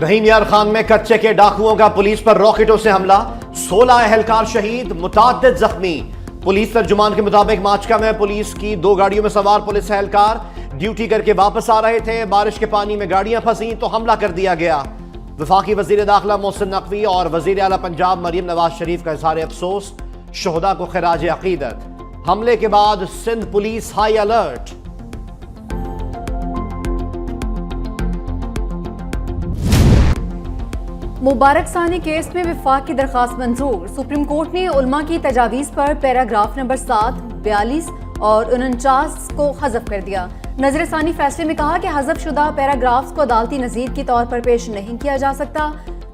رحیم یار خان میں کچے کے ڈاکوؤں کا پولیس پر راکٹوں سے حملہ، 16 اہلکار شہید، متعدد زخمی۔ پولیس ترجمان کے مطابق ماچکا میں پولیس کی 2 گاڑیوں میں سوار پولیس اہلکار ڈیوٹی کر کے واپس آ رہے تھے، بارش کے پانی میں گاڑیاں پھنسیں تو حملہ کر دیا گیا۔ وفاقی وزیر داخلہ محسن نقوی اور وزیر اعلیٰ پنجاب مریم نواز شریف کا اظہار افسوس، شہداء کو خراج عقیدت۔ حملے کے بعد سندھ پولیس ہائی الرٹ۔ مبارک ثانی کیس میں وفاق کی درخواست منظور، سپریم کورٹ نے علماء کی تجاویز پر پیراگراف نمبر 7، 42 اور 49 کو حذف کر دیا۔ نظر ثانی فیصلے میں کہا کہ حذف شدہ پیراگرافز کو عدالتی نظیر کے طور پر پیش نہیں کیا جا سکتا۔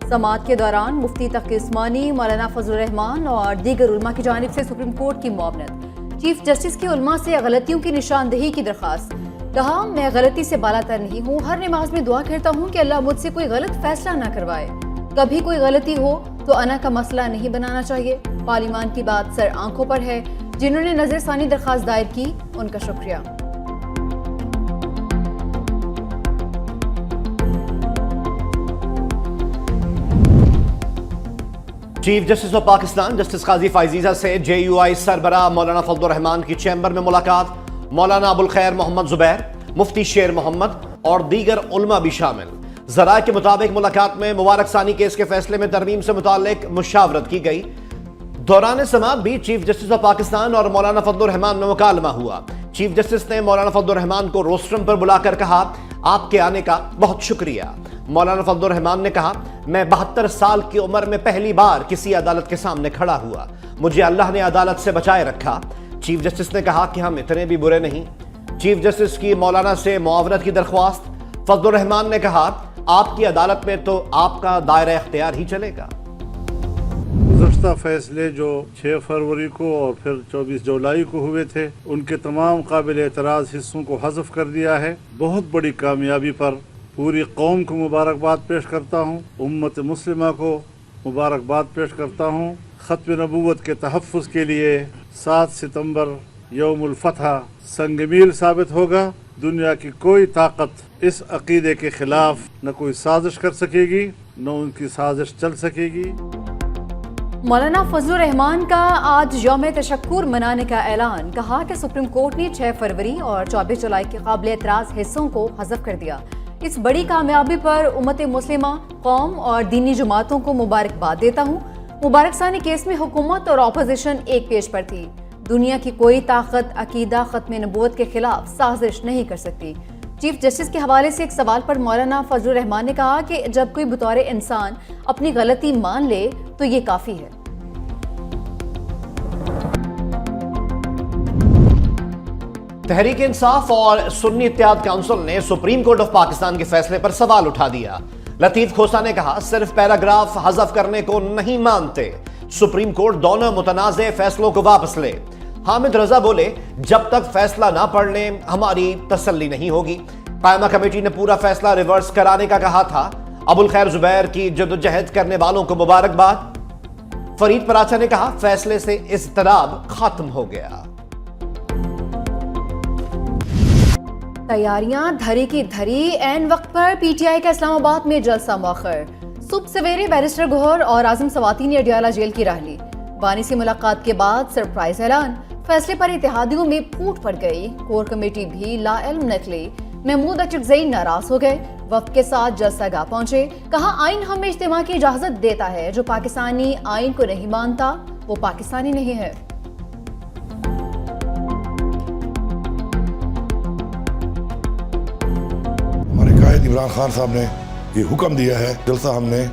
سماعت کے دوران مفتی تقی عثمانی، مولانا فضل الرحمان اور دیگر علماء کی جانب سے سپریم کورٹ کی معاونت۔ چیف جسٹس کی علماء سے غلطیوں کی نشاندہی کی درخواست۔ کہا، میں غلطی سے بالاتر نہیں ہوں، ہر نماز میں دعا کرتا ہوں کہ اللہ مجھ سے کوئی غلط فیصلہ نہ کروائے۔ کبھی کوئی غلطی ہو تو انا کا مسئلہ نہیں بنانا چاہیے۔ پارلیمان کی بات سر آنکھوں پر ہے، جنہوں نے نظر ثانی درخواست دائر کی، ان کا شکریہ۔ Chief justice of Pakistan justice قاضی فائزیزہ سے JUI سربراہ مولانا فضل الرحمان کی چیمبر میں ملاقات، مولانا ابوالخیر محمد زبیر، مفتی شیر محمد اور دیگر علماء بھی شامل۔ ذرائع کے مطابق ملاقات میں مبارک ثانی کیس کے فیصلے میں ترمیم سے متعلق مشاورت کی گئی۔ دوران سماعت بھی چیف جسٹس آف پاکستان اور مولانا فضل الرحمان میں مکالمہ ہوا۔ چیف جسٹس نے مولانا فضل الرحمان کو روسٹرم پر بلا کر کہا، آپ کے آنے کا بہت شکریہ۔ مولانا فضل الرحمان نے کہا، میں 72 سال کی عمر میں پہلی بار کسی عدالت کے سامنے کھڑا ہوا، مجھے اللہ نے عدالت سے بچائے رکھا۔ چیف جسٹس نے کہا کہ ہم اتنے بھی برے نہیں۔ چیف جسٹس کی مولانا سے معاونت کی درخواست۔ فضل الرحمان نے کہا، آپ کی عدالت میں تو آپ کا دائرہ اختیار ہی چلے گا۔ گزشتہ فیصلے جو 6 فروری کو اور پھر 24 جولائی کو ہوئے تھے، ان کے تمام قابل اعتراض حصوں کو حذف کر دیا ہے۔ بہت بڑی کامیابی پر پوری قوم کو مبارکباد پیش کرتا ہوں، امت مسلمہ کو مبارکباد پیش کرتا ہوں۔ ختم نبوت کے تحفظ کے لیے 7 ستمبر یوم الفتح سنگ میل ثابت ہوگا۔ دنیا کی کوئی طاقت اس عقیدے کے خلاف نہ کوئی سازش کر سکے گی، نہ ان کی سازش چل سکے گی۔ مولانا فضل الرحمان کا آج یوم تشکر منانے کا اعلان۔ کہا کہ سپریم کورٹ نے 6 فروری اور 24 جولائی کے قابل اعتراض حصوں کو حذف کر دیا۔ اس بڑی کامیابی پر امت مسلمہ، قوم اور دینی جماعتوں کو مبارکباد دیتا ہوں۔ مبارک ثانی کیس میں حکومت اور اپوزیشن ایک پیج پر تھی۔ دنیا کی کوئی طاقت عقیدہ ختم نبوت کے خلاف سازش نہیں کر سکتی۔ چیف جسٹس کے حوالے سے ایک سوال پر مولانا فضل الرحمان نے کہا کہ جب کوئی بطور انسان اپنی غلطی مان لے تو یہ کافی ہے۔ تحریک انصاف اور سنی اتحاد کونسل نے سپریم کورٹ آف پاکستان کے فیصلے پر سوال اٹھا دیا۔ لطیف کھوسہ نے کہا، صرف پیراگراف حذف کرنے کو نہیں مانتے، سپریم کورٹ دونوں متنازع فیصلوں کو واپس لے۔ حامد رضا بولے، جب تک فیصلہ نہ پڑھ لیں ہماری تسلی نہیں ہوگی۔ قائمہ کمیٹی نے پورا فیصلہ ریورس کرانے کا کہا تھا۔ ابوالخیر زبیر کی جدوجہد کرنے والوں کو مبارکباد۔ فرید پراچا نے کہا، فیصلے سے اضطراب ختم ہو گیا۔ تیاریاں دھری کی دھری، عین وقت پر PTI کا اسلام آباد میں جلسہ مؤخر۔ صبح سویرے بیرسٹر گوہر اور اعظم سواتی نے اڈیالہ جیل کی راہ لی۔ بانی سے ملاقات کے بعد سرپرائز اعلان۔ فیصلے پر اتحادیوں میں پھوٹ پڑ گئی، کور کمیٹی بھی لا علم نکلی۔ محمود اچکزئی ناراض ہو گئے، وفد کے ساتھ جلسہ گاہ پہنچے۔ کہا، آئین ہمیں اجتماع کی اجازت دیتا ہے، جو پاکستانی آئین کو نہیں مانتا وہ پاکستانی نہیں ہے۔ ہمارے قائد عمران خان صاحب نے یہ حکم دیا ہے، جلسہ ہم نے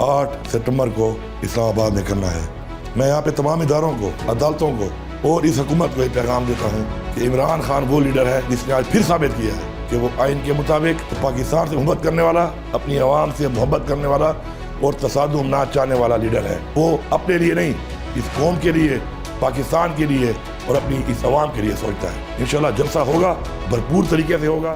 8 ستمبر کو اسلام آباد میں کرنا ہے۔ میں یہاں پہ تمام اداروں کو، عدالتوں کو اور اس حکومت کو یہ پیغام دیتا ہوں کہ عمران خان وہ لیڈر ہے جس نے آج پھر ثابت کیا ہے کہ وہ آئین کے مطابق پاکستان سے محبت کرنے والا، اپنی عوام سے محبت کرنے والا اور تصادم نہ چاہنے والا لیڈر ہے۔ وہ اپنے لیے نہیں، اس قوم کے لیے، پاکستان کے لیے اور اپنی اس عوام کے لیے سوچتا ہے۔ انشاءاللہ جلسہ ہوگا، بھرپور طریقے سے ہوگا۔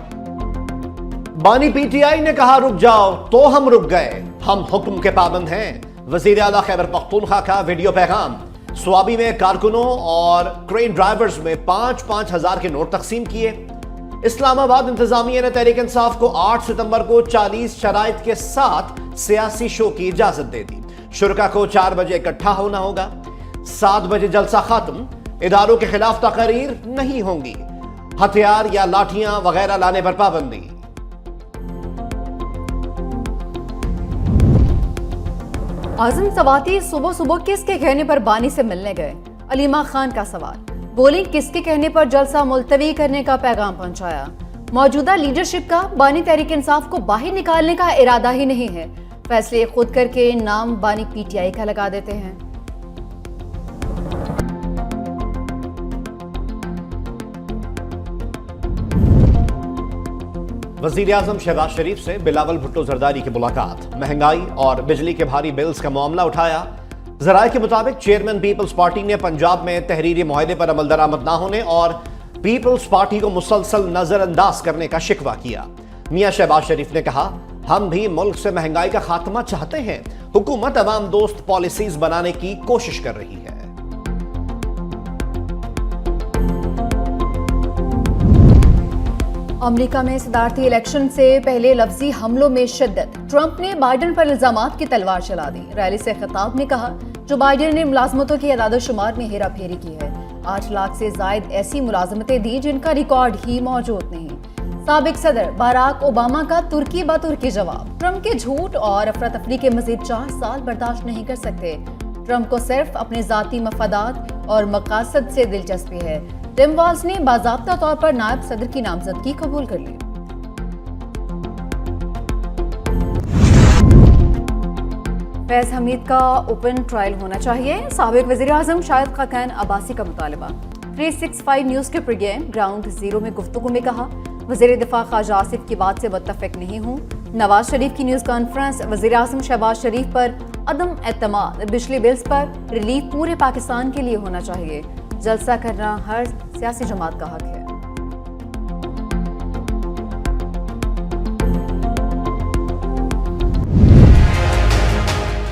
بانی PTI نے کہا، رک جاؤ تو ہم رک گئے، ہم حکم کے پابند ہیں۔ وزیر اعلیٰ خیبر پختونخوا کا ویڈیو پیغام۔ سوابی میں کارکنوں اور کرین ڈرائیورز میں 5,000 کے نوٹ تقسیم کیے۔ اسلام آباد انتظامیہ نے تحریک انصاف کو 8 ستمبر کو 40 شرائط کے ساتھ سیاسی شو کی اجازت دے دی۔ شرکا کو 4 بجے اکٹھا ہونا ہوگا، 7 بجے جلسہ ختم، اداروں کے خلاف تقاریر نہیں ہوں گی، ہتھیار یا لاٹھیاں وغیرہ لانے پر پابندی۔ اعظم سواتی صبح صبح کس کے کہنے پر بانی سے ملنے گئے؟ علیمہ خان کا سوال۔ بولی کس کے کہنے پر جلسہ ملتوی کرنے کا پیغام پہنچایا؟ موجودہ لیڈرشپ کا بانی تحریک انصاف کو باہر نکالنے کا ارادہ ہی نہیں ہے، فیصلے خود کر کے نام بانی پی ٹی آئی کا لگا دیتے ہیں۔ وزیر اعظم شہباز شریف سے بلاول بھٹو زرداری کی ملاقات، مہنگائی اور بجلی کے بھاری بلز کا معاملہ اٹھایا۔ ذرائع کے مطابق چیئرمین پیپلز پارٹی نے پنجاب میں تحریری معاہدے پر عمل درآمد نہ ہونے اور پیپلز پارٹی کو مسلسل نظر انداز کرنے کا شکوہ کیا۔ میاں شہباز شریف نے کہا، ہم بھی ملک سے مہنگائی کا خاتمہ چاہتے ہیں، حکومت عوام دوست پالیسیز بنانے کی کوشش کر رہی ہے۔ امریکہ میں صدارتی الیکشن سے پہلے لفظی حملوں میں شدت، ٹرمپ نے بائیڈن پر الزامات کی تلوار چلا دی۔ ریلی سے خطاب میں کہا، جو بائیڈن نے ملازمتوں کی اعداد و شمار میں ہیرا پھیری کی ہے، 8 لاکھ سے زائد ایسی ملازمتیں دی جن کا ریکارڈ ہی موجود نہیں۔ سابق صدر باراک اوباما کا ترکی با ترکی جواب، ٹرمپ کے جھوٹ اور افراتفری کے مزید 4 سال برداشت نہیں کر سکتے۔ ٹرمپ کو صرف اپنے ذاتی مفادات اور مقاصد سے دلچسپی ہے۔ ٹم والز نے باضابطہ طور پر نائب صدر کی نامزدگی قبول کر لی۔ فیض حمید کا اوپن ٹرائل ہونا چاہیے، سابق وزیر اعظم شاہد خاقان عباسی کا مطالبہ۔ 365 نیوز کے پروگرام گراؤنڈ زیرو میں گفتگو میں کہا، وزیر دفاع خواجہ آصف کی بات سے متفق نہیں ہوں۔ نواز شریف کی نیوز کانفرنس، وزیر اعظم شہباز شریف پر عدم اعتماد، بجلی بلز پر ریلیف پورے پاکستان کے لیے ہونا چاہیے، جلسہ کرنا ہر سیاسی جماعت کا حق ہے۔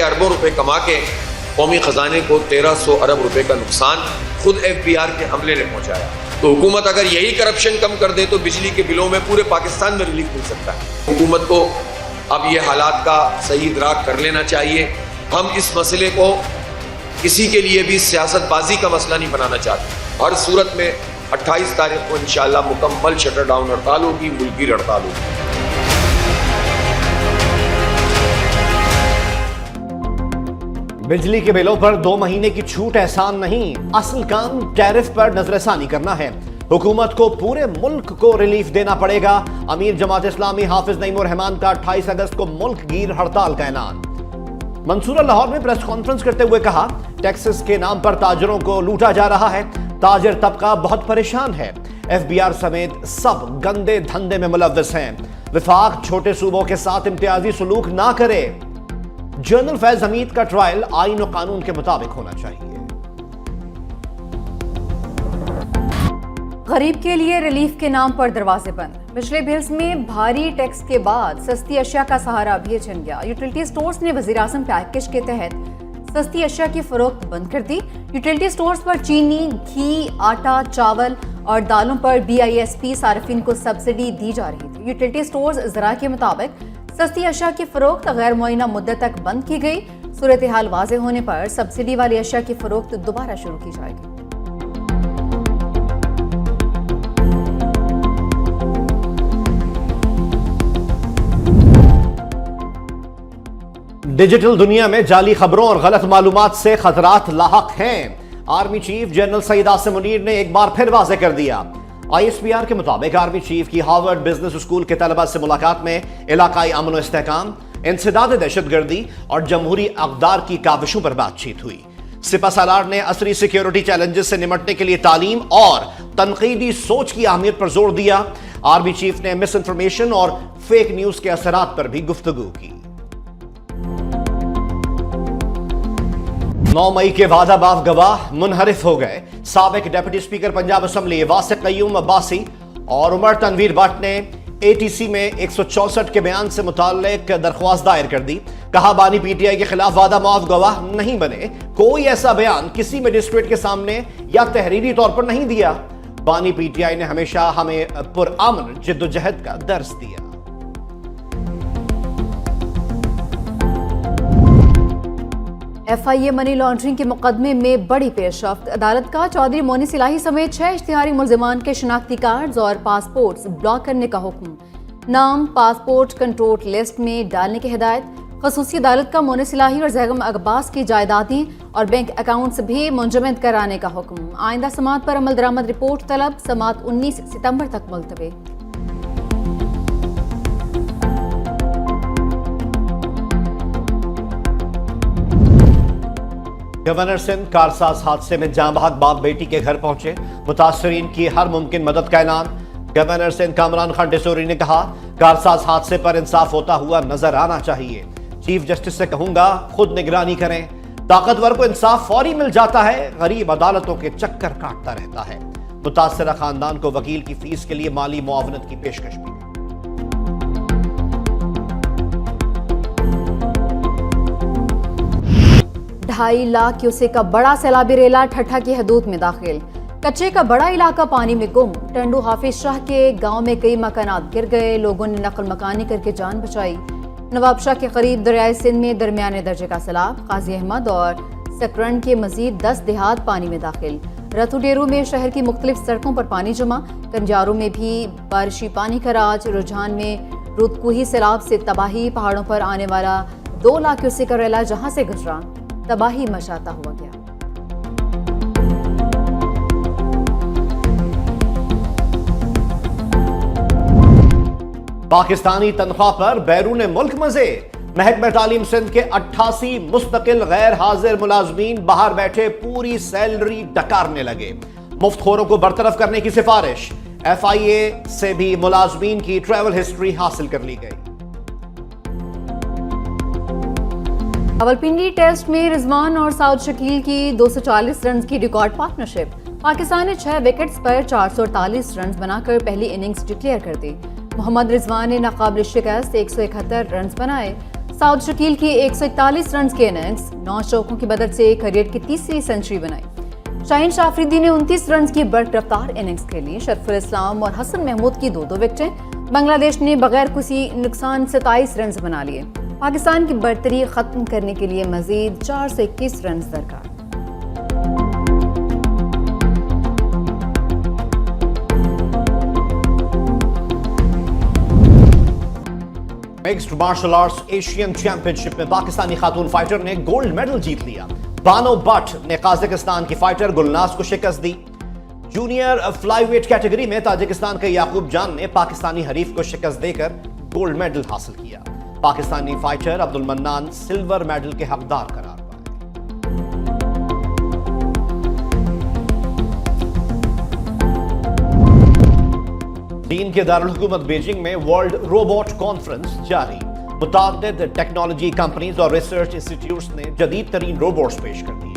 اربوں روپے کما کے قومی خزانے کو 1300 ارب روپے کا نقصان خود FBR کے حملے نے پہنچایا۔ تو حکومت اگر یہی کرپشن کم کر دے تو بجلی کے بلوں میں پورے پاکستان میں ریلیف مل سکتا ہے۔ حکومت کو اب یہ حالات کا صحیح ادراک کر لینا چاہیے۔ ہم اس مسئلے کو کسی کے لیے بھی سیاست بازی کا مسئلہ نہیں بنانا چاہتے۔ ہر صورت میں 28 تاریخ کو انشاءاللہ مکمل شٹر ڈاؤن ہڑتال ہوگی، ملکی ہڑتال ہوگی۔ بجلی کے بلوں پر 2 مہینے کی چھوٹ احسان نہیں، اصل کام ٹیرف پر نظر ثانی کرنا ہے۔ حکومت کو پورے ملک کو ریلیف دینا پڑے گا۔ امیر جماعت اسلامی حافظ نعیم الرحمان کا 28 اگست کو ملک گیر ہڑتال کا اعلان۔ منصورہ لاہور میں پریس کانفرنس کرتے ہوئے کہا، ٹیکسز کے نام پر تاجروں کو لوٹا جا رہا ہے، تاجر طبقہ بہت پریشان ہے، FBR سمیت سب گندے دھندے میں ملوث ہیں، وفاق چھوٹے صوبوں کے ساتھ امتیازی سلوک نہ کرے۔ جنرل فیض حمید کا ٹرائل آئین و قانون کے مطابق ہونا چاہیے۔ غریب کے لیے ریلیف کے نام پر دروازے بند، پچھلے بلز میں بھاری ٹیکس کے بعد سستی اشیاء کا سہارا بھی چھن گیا۔ یوٹیلٹی سٹورز نے وزیر اعظم پیکیج کے تحت سستی اشیاء کی فروخت بند کر دی۔ یوٹیلٹی سٹورز پر چینی، گھی، آٹا، چاول اور دالوں پر BISP صارفین کو سبسڈی دی جا رہی تھی۔ یوٹیلٹی سٹورز ذرائع کے مطابق سستی اشیاء کی فروخت غیر معینہ مدت تک بند کی گئی۔ صورتحال واضح ہونے پر سبسڈی والی اشیاء کی فروخت دوبارہ شروع کی جائے گی۔ ڈیجیٹل دنیا میں جعلی خبروں اور غلط معلومات سے خطرات لاحق ہیں۔ آرمی چیف جنرل سعید عاصم منیر نے ایک بار پھر واضح کر دیا۔ ISPR کے مطابق آرمی چیف کی ہارورڈ بزنس اسکول کے طلبہ سے ملاقات میں علاقائی امن و استحکام، انسداد دہشت گردی اور جمہوری اقدار کی کاوشوں پر بات چیت ہوئی۔ سپہ سالار نے عصری سیکیورٹی چیلنجز سے نمٹنے کے لیے تعلیم اور تنقیدی سوچ کی اہمیت پر زور دیا۔ آرمی چیف نے مس انفارمیشن اور فیک نیوز کے اثرات پر بھی گفتگو کی۔ 9 مئی کے وعدہ باف گواہ منحرف ہو گئے۔ سابق deputy speaker Punjab assembly Wasiq Qayyum Abbasi اور عمر تنویر بٹ نے ATC میں 164 کے بیان سے متعلق درخواست دائر کر دی۔ کہا، بانی PTI کے خلاف وعدہ معاف گواہ نہیں بنے، کوئی ایسا بیان کسی مجسٹریٹ کے سامنے یا تحریری طور پر نہیں دیا۔ بانی پی ٹی آئی نے ہمیشہ ہمیں پرامن جدوجہد کا درس دیا۔ ایف آئی اے منی لانڈرنگ کے مقدمے میں بڑی پیش رفت۔ عدالت کا چودھری مونس الہی سمیت 6 اشتہاری ملزمان کے شناختی کارڈز اور پاسپورٹس بلاک کرنے کا حکم، نام پاسپورٹ کنٹرول لسٹ میں ڈالنے کی ہدایت۔ خصوصی عدالت کا مونس الہی اور زیغم عباس کی جائیدادیں اور بینک اکاؤنٹس بھی منجمد کرانے کا حکم۔ آئندہ سماعت پر عمل درآمد رپورٹ طلب، سماعت 19 ستمبر تک ملتوی۔ گورنر سندھ کارساز حادثے میں جاں بحق باپ بیٹی کے گھر پہنچے، متاثرین کی ہر ممکن مدد کا اعلان۔ گورنر سندھ کامران خان ڈیسوری نے کہا کارساز حادثے پر انصاف ہوتا ہوا نظر آنا چاہیے، چیف جسٹس سے کہوں گا خود نگرانی کریں، طاقتور کو انصاف فوری مل جاتا ہے، غریب عدالتوں کے چکر کاٹتا رہتا ہے۔ متاثرہ خاندان کو وکیل کی فیس کے لیے مالی معاونت کی پیشکش بھی۔ 2.5 لاکھ کیوسیک کا بڑا سیلابی ریلا ٹھٹھا کی حدود میں داخل، کچے کا بڑا علاقہ پانی میں گم۔ ٹنڈو حافظ شاہ کے گاؤں میں کئی مکانات گر گئے، لوگوں نے نقل مکانی کر کے جان بچائی۔ نواب شاہ کے قریب دریائے سندھ میں درمیانے درجے کا سیلاب، قاضی احمد اور سکرن کے مزید 10 دیہات پانی میں داخل۔ رتو ڈیرو میں شہر کی مختلف سڑکوں پر پانی جمع، کنجاروں میں بھی بارشی پانی کا راج۔ رجحان میں رودکوہی سیلاب سے تباہی، پہاڑوں پر آنے والا 2 لاکھ کیوسیک کا ریلا جہاں سے گزرا تباہی مچاتا ہوا گیا۔ پاکستانی تنخواہ پر بیرون ملک مزے، محکمہ تعلیم سندھ کے 88 مستقل غیر حاضر ملازمین باہر بیٹھے پوری سیلری ڈکارنے لگے، مفت خوروں کو برطرف کرنے کی سفارش۔ ایف آئی اے سے بھی ملازمین کی ٹریول ہسٹری حاصل کر لی گئی۔ راولپنڈی ٹیسٹ میں رضوان اور سعود شکیل کی 240 رنز کی ریکارڈ پارٹنرشپ، پاکستان نے 6 وکٹس پر 448 رنز بنا کر پہلی اننگز ڈکلیئر کر دی۔ محمد رضوان نے ناقابل شکست 171 رنز بنائے، سعود شکیل کی 141 رنز کی اننگز 9 چوکوں کی مدد سے کیریئر کی تیسری سنچری بنائی۔ شاہین شافریدی نے 29 رنز کی برق رفتار اننگز کھیلی، شرف الاسلام اور حسن محمود کی 2 وکٹیں۔ بنگلہ دیش نے بغیر کسی نقصان 27 رنز بنا لیے۔ پاکستان کی برتری ختم کرنے کے لیے مزید 421 رنز درکار۔ Mixed martial arts Asian championship میں پاکستانی خاتون فائٹر نے گولڈ میڈل جیت لیا۔ بانو بٹ نے قازقستان کی فائٹر گلناز کو شکست دی۔ جونیئر فلائی ویٹ کیٹیگری میں تاجکستان کے یعقوب جان نے پاکستانی حریف کو شکست دے کر گولڈ میڈل حاصل کیا۔ پاکستانی فائٹر عبد المنان سلور میڈل کے حقدار قرار پائے۔ چین کے دارالحکومت بیجنگ میں ورلڈ روبوٹ کانفرنس جاری، متعدد ٹیکنالوجی کمپنیز اور ریسرچ انسٹیٹیوٹس نے جدید ترین روبوٹس پیش کر دیے۔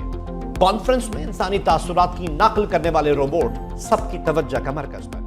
کانفرنس میں انسانی تاثرات کی نقل کرنے والے روبوٹ سب کی توجہ کا مرکز پر۔